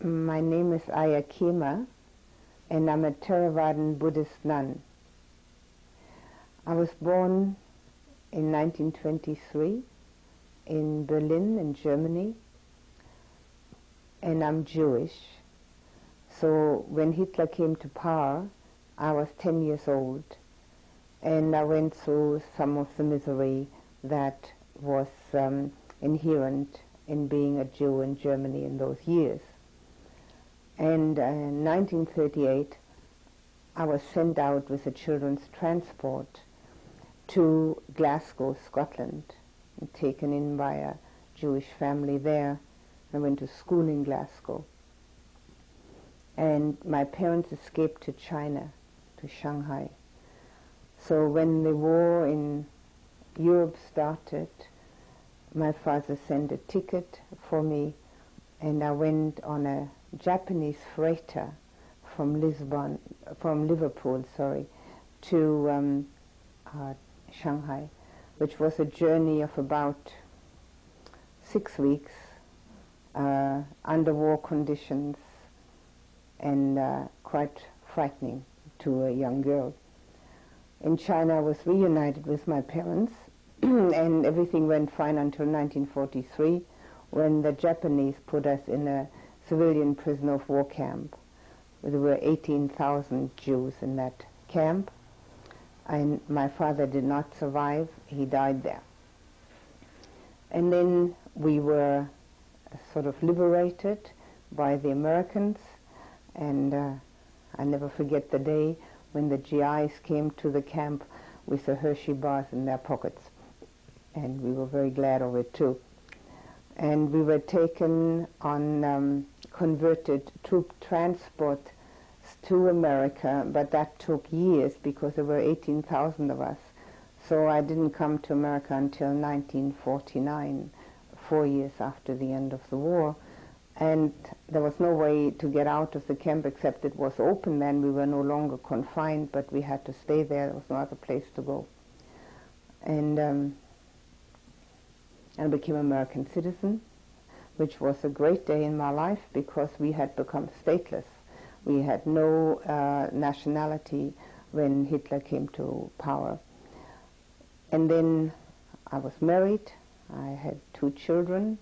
My name is Ayya Khema, and I'm a Theravadan Buddhist nun. I was born in 1923 in Berlin, in Germany, and I'm Jewish. So when Hitler came to power, I was 10 years old, and I went through some of the misery that was inherent in being a Jew in Germany in those years. And in 1938, I was sent out with a children's transport to Glasgow, Scotland, and taken in by a Jewish family there. I went to school in Glasgow. And my parents escaped to China, to Shanghai. So when the war in Europe started, my father sent a ticket for me, and I went on a Japanese freighter from Liverpool, to Shanghai, which was a journey of about 6 weeks under war conditions, and quite frightening to a young girl. In China, I was reunited with my parents, and everything went fine until 1943, when the Japanese put us in a civilian prisoner of war camp. There were 18,000 Jews in that camp, and my father did not survive. He died there. And then we were sort of liberated by the Americans, and I never forget the day when the GIs came to the camp with the Hershey bars in their pockets, and we were very glad of it too. And we were taken on converted troop transport to America, but that took years because there were 18,000 of us. So I didn't come to America until 1949, 4 years after the end of the war. And there was no way to get out of the camp except it was open then. We were no longer confined, but we had to stay there. There was no other place to go. And I became an American citizen, which was a great day in my life because we had become stateless. We had no nationality when Hitler came to power. And then I was married. I had 2 children,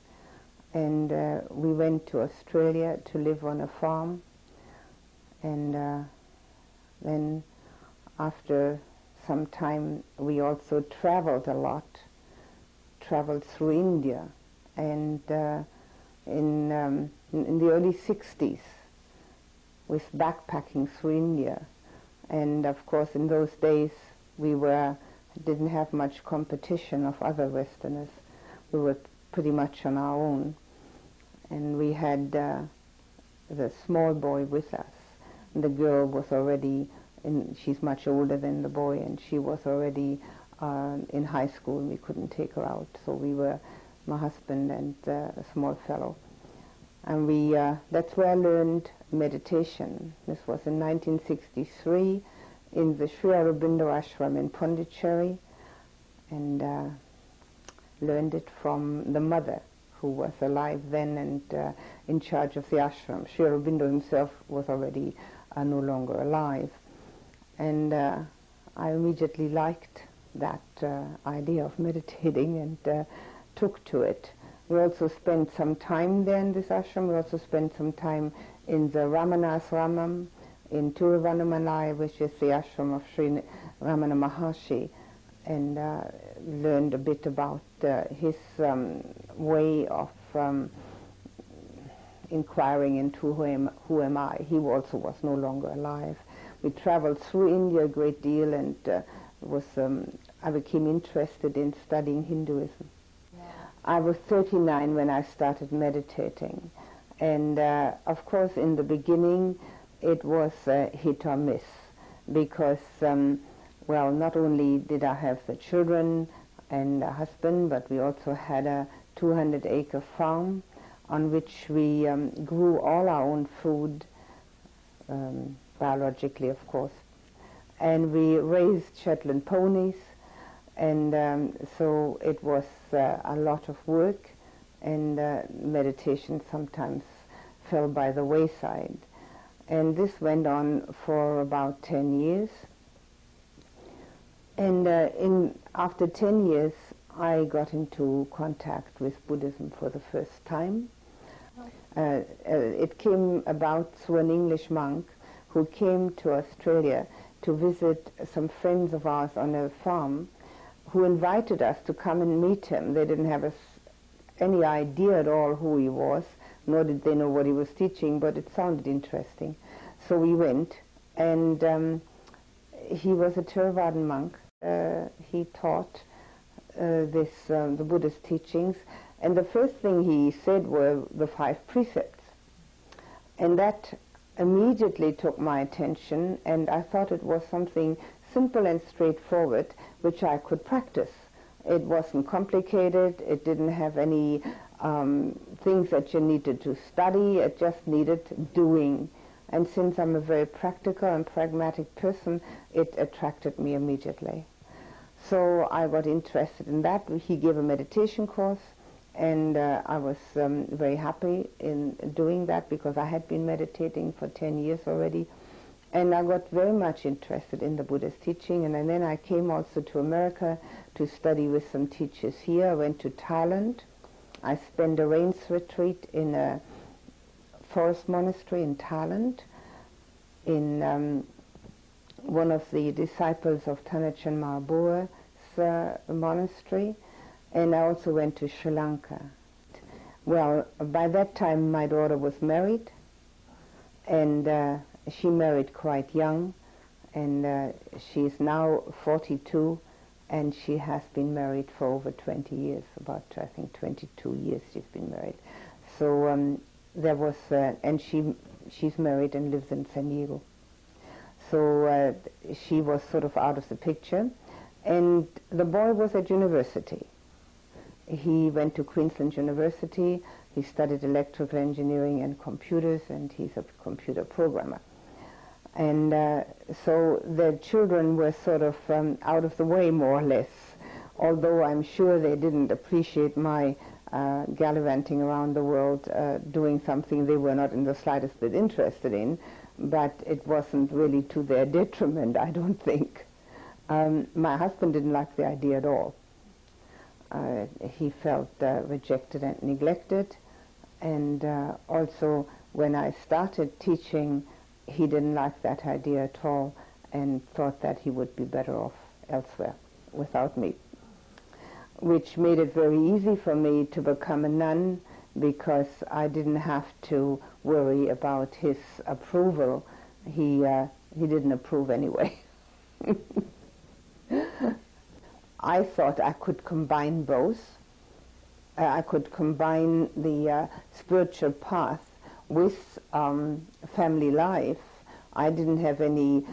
and we went to Australia to live on a farm. And then after some time we also traveled a lot, traveled through India, and in the early 60s with backpacking through India. And of course in those days we didn't have much competition of other Westerners. We were pretty much on our own, and we had the small boy with us. And the girl was already she's much older than the boy, and she was already in high school, and we couldn't take her out. So we were, my husband and a small fellow. And that's where I learned meditation. This was in 1963 in the Sri Aurobindo ashram in Pondicherry, and learned it from the mother, who was alive then and in charge of the ashram. Sri Aurobindo himself was already no longer alive. And I immediately liked that idea of meditating and took to it. We also spent some time there in this ashram. We also spent some time in the Ramana Ashramam in Tiruvannamalai, which is the ashram of Sri Ramana Maharshi, and learned a bit about his way of inquiring into who am I. He also was no longer alive. We traveled through India a great deal, and I became interested in studying Hinduism. I was 39 when I started meditating, and of course in the beginning it was hit or miss, because well, not only did I have the children and a husband, but we also had a 200-acre farm on which we grew all our own food, biologically of course, and we raised Shetland ponies. And so it was a lot of work, and meditation sometimes fell by the wayside. And this went on for about 10 years. And after 10 years, I got into contact with Buddhism for the first time. It came about through an English monk who came to Australia to visit some friends of ours on a farm, who invited us to come and meet him. They didn't have any idea at all who he was, nor did they know what he was teaching, but it sounded interesting. So we went, and he was a Theravadan monk. He taught the Buddhist teachings, and the first thing he said were the 5 precepts. And that immediately took my attention, and I thought it was something simple and straightforward which I could practice. It wasn't complicated, it didn't have any things that you needed to study, it just needed doing. And since I'm a very practical and pragmatic person, it attracted me immediately. So I got interested in that. He gave a meditation course, and I was very happy in doing that because I had been meditating for 10 years already. And I got very much interested in the Buddhist teaching, and then I came also to America to study with some teachers here. I went to Thailand. I spent a rains retreat in a forest monastery in Thailand, in one of the disciples of Thanachan Mahaboa's monastery, and I also went to Sri Lanka. Well, by that time my daughter was married, and she married quite young, and she is now 42, and she has been married for over 20 years, about I think 22 years she's been married. So there was, and she's married and lives in San Diego. So she was sort of out of the picture, and the boy was at university. He went to Queensland University. He studied electrical engineering and computers, and he's a computer programmer. And so the children were sort of out of the way, more or less, although I'm sure they didn't appreciate my gallivanting around the world, doing something they were not in the slightest bit interested in, but it wasn't really to their detriment, I don't think. My husband didn't like the idea at all. He felt rejected and neglected, and also when I started teaching, he didn't like that idea at all and thought that he would be better off elsewhere without me, which made it very easy for me to become a nun because I didn't have to worry about his approval. He didn't approve anyway. I thought I could combine both. I could combine the spiritual path with family life. I didn't have any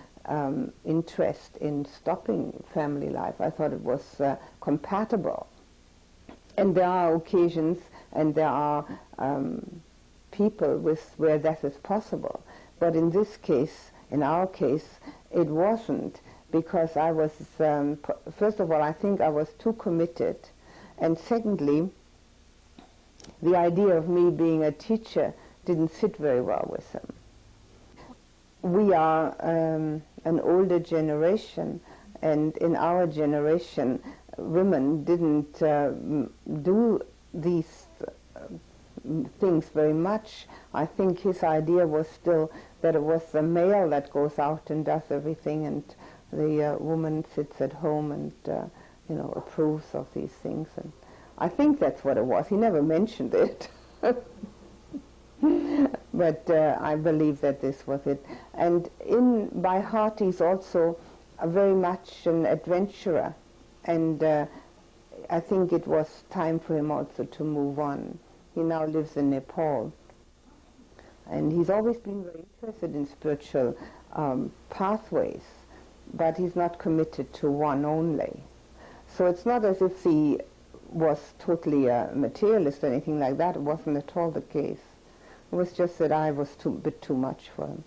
interest in stopping family life. I thought it was compatible. And there are occasions and there are people where that is possible. But in this case, in our case, it wasn't, because I was, first of all, I think I was too committed. And secondly, the idea of me being a teacher didn't sit very well with him. We are an older generation, and in our generation, women didn't do these things very much. I think his idea was still that it was the male that goes out and does everything, and the woman sits at home and approves of these things. And I think that's what it was. He never mentioned it. But I believe that this was it. And by heart he's also very much an adventurer, and I think it was time for him also to move on. He now lives in Nepal, and he's always been very interested in spiritual pathways, but he's not committed to one only. So it's not as if he was totally a materialist or anything like that. It wasn't at all the case. It was just that I was a bit too much for him.